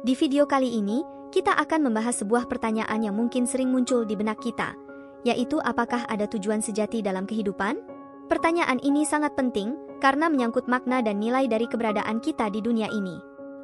Di video kali ini, kita akan membahas sebuah pertanyaan yang mungkin sering muncul di benak kita, yaitu apakah ada tujuan sejati dalam kehidupan? Pertanyaan ini sangat penting karena menyangkut makna dan nilai dari keberadaan kita di dunia ini.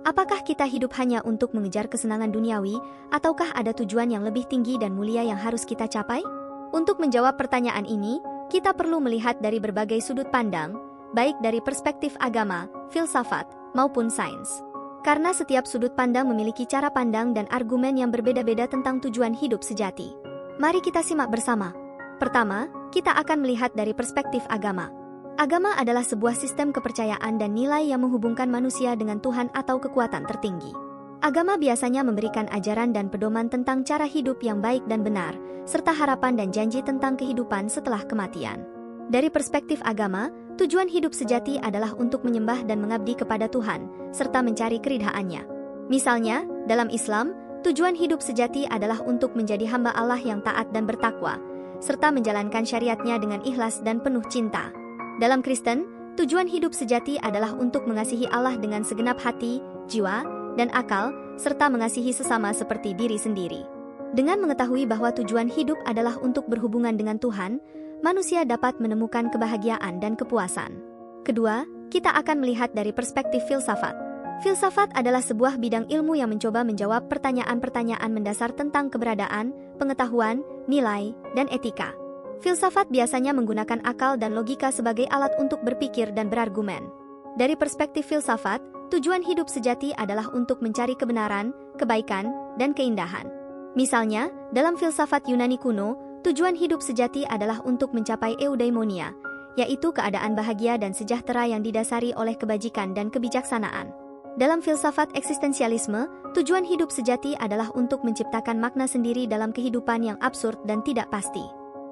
Apakah kita hidup hanya untuk mengejar kesenangan duniawi, ataukah ada tujuan yang lebih tinggi dan mulia yang harus kita capai? Untuk menjawab pertanyaan ini, kita perlu melihat dari berbagai sudut pandang, baik dari perspektif agama, filsafat, maupun sains. Karena setiap sudut pandang memiliki cara pandang dan argumen yang berbeda-beda tentang tujuan hidup sejati. Mari kita simak bersama. Pertama, kita akan melihat dari perspektif agama. Agama adalah sebuah sistem kepercayaan dan nilai yang menghubungkan manusia dengan Tuhan atau kekuatan tertinggi. Agama biasanya memberikan ajaran dan pedoman tentang cara hidup yang baik dan benar, serta harapan dan janji tentang kehidupan setelah kematian. Dari perspektif agama, tujuan hidup sejati adalah untuk menyembah dan mengabdi kepada Tuhan, serta mencari keridhaannya. Misalnya, dalam Islam, tujuan hidup sejati adalah untuk menjadi hamba Allah yang taat dan bertakwa, serta menjalankan syariatnya dengan ikhlas dan penuh cinta. Dalam Kristen, tujuan hidup sejati adalah untuk mengasihi Allah dengan segenap hati, jiwa, dan akal, serta mengasihi sesama seperti diri sendiri. Dengan mengetahui bahwa tujuan hidup adalah untuk berhubungan dengan Tuhan, manusia dapat menemukan kebahagiaan dan kepuasan. Kedua, kita akan melihat dari perspektif filsafat. Filsafat adalah sebuah bidang ilmu yang mencoba menjawab pertanyaan-pertanyaan mendasar tentang keberadaan, pengetahuan, nilai, dan etika. Filsafat biasanya menggunakan akal dan logika sebagai alat untuk berpikir dan berargumen. Dari perspektif filsafat, tujuan hidup sejati adalah untuk mencari kebenaran, kebaikan, dan keindahan. Misalnya, dalam filsafat Yunani kuno, tujuan hidup sejati adalah untuk mencapai eudaimonia, yaitu keadaan bahagia dan sejahtera yang didasari oleh kebajikan dan kebijaksanaan. Dalam filsafat eksistensialisme, tujuan hidup sejati adalah untuk menciptakan makna sendiri dalam kehidupan yang absurd dan tidak pasti.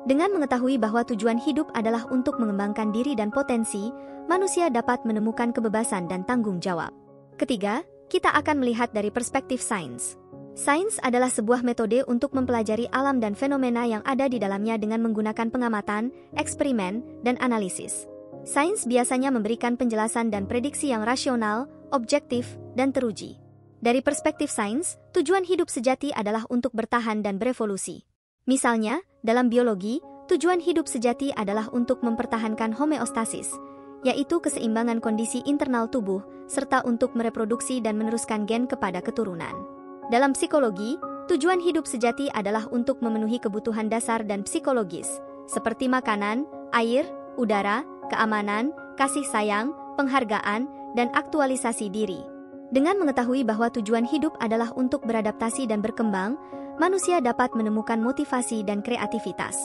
Dengan mengetahui bahwa tujuan hidup adalah untuk mengembangkan diri dan potensi, manusia dapat menemukan kebebasan dan tanggung jawab. Ketiga, kita akan melihat dari perspektif sains. Sains adalah sebuah metode untuk mempelajari alam dan fenomena yang ada di dalamnya dengan menggunakan pengamatan, eksperimen, dan analisis. Sains biasanya memberikan penjelasan dan prediksi yang rasional, objektif, dan teruji. Dari perspektif sains, tujuan hidup sejati adalah untuk bertahan dan berevolusi. Misalnya, dalam biologi, tujuan hidup sejati adalah untuk mempertahankan homeostasis, yaitu keseimbangan kondisi internal tubuh, serta untuk mereproduksi dan meneruskan gen kepada keturunan. Dalam psikologi, tujuan hidup sejati adalah untuk memenuhi kebutuhan dasar dan psikologis, seperti makanan, air, udara, keamanan, kasih sayang, penghargaan, dan aktualisasi diri. Dengan mengetahui bahwa tujuan hidup adalah untuk beradaptasi dan berkembang, manusia dapat menemukan motivasi dan kreativitas.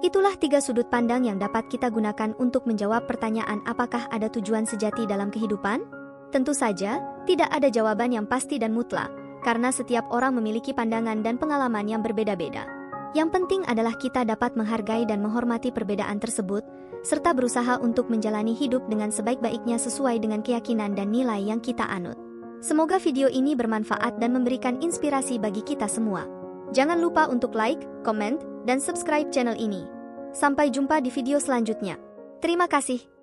Itulah 3 sudut pandang yang dapat kita gunakan untuk menjawab pertanyaan apakah ada tujuan sejati dalam kehidupan? Tentu saja, tidak ada jawaban yang pasti dan mutlak, karena setiap orang memiliki pandangan dan pengalaman yang berbeda-beda. Yang penting adalah kita dapat menghargai dan menghormati perbedaan tersebut, serta berusaha untuk menjalani hidup dengan sebaik-baiknya sesuai dengan keyakinan dan nilai yang kita anut. Semoga video ini bermanfaat dan memberikan inspirasi bagi kita semua. Jangan lupa untuk like, komen, dan subscribe channel ini. Sampai jumpa di video selanjutnya. Terima kasih.